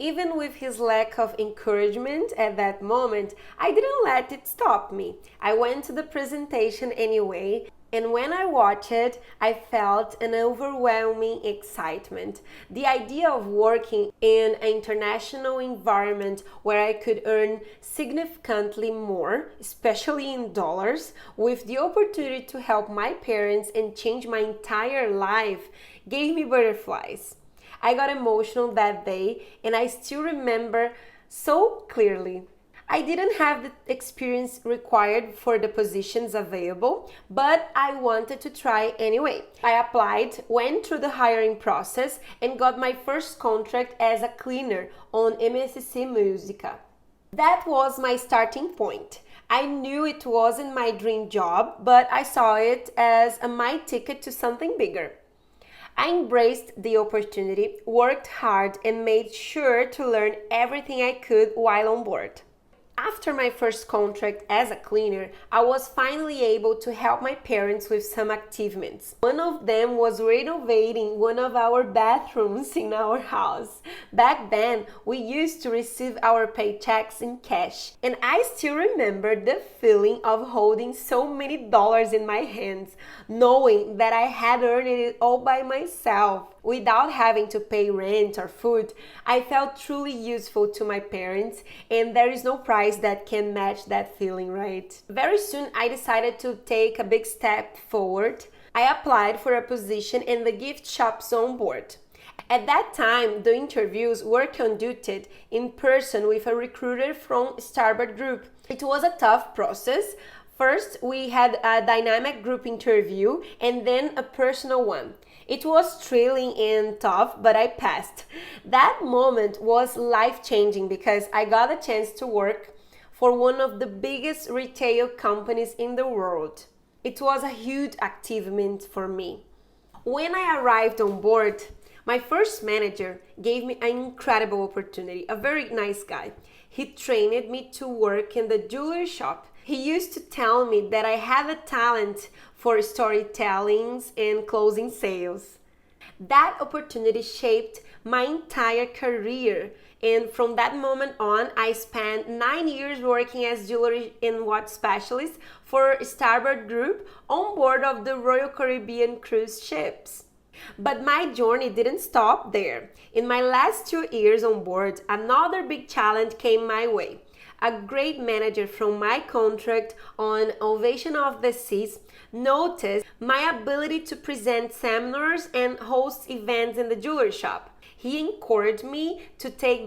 Even with his lack of encouragement at that moment, I didn't let it stop me. I went to the presentation anyway, and when I watched it, I felt an overwhelming excitement. The idea of working in an international environment where I could earn significantly more, especially in dollars, with the opportunity to help my parents and change my entire life, gave me butterflies. I got emotional that day, and I still remember so clearly. I didn't have the experience required for the positions available, but I wanted to try anyway. I applied, went through the hiring process, and got my first contract as a cleaner on MSC Musica. That was my starting point. I knew it wasn't my dream job, but I saw it as my ticket to something bigger. I embraced the opportunity, worked hard, and made sure to learn everything I could while on board. After my first contract as a cleaner, I was finally able to help my parents with some achievements. One of them was renovating one of our bathrooms in our house. Back then, we used to receive our paychecks in cash, and I still remember the feeling of holding so many dollars in my hands, knowing that I had earned it all by myself. Without having to pay rent or food, I felt truly useful to my parents, and there is no price that can match that feeling, right? Very soon, I decided to take a big step forward. I applied for a position in the gift shops on board. At that time, the interviews were conducted in person with a recruiter from Starboard Group. It was a tough process. First, we had a dynamic group interview and then a personal one. It was thrilling and tough, but I passed. That moment was life-changing because I got a chance to work for one of the biggest retail companies in the world. It was a huge achievement for me. When I arrived on board, my first manager gave me an incredible opportunity, a very nice guy. He trained me to work in the jewelry shop. He used to tell me that I had a talent for storytelling and closing sales. That opportunity shaped my entire career, and from that moment on, I spent 9 years working as jewelry and watch specialist for Starboard Group on board of the Royal Caribbean cruise ships. But my journey didn't stop there. In my last 2 years on board, another big challenge came my way. A great manager from my contract on Ovation of the Seas noticed my ability to present seminars and host events in the jewelry shop. He encouraged me to take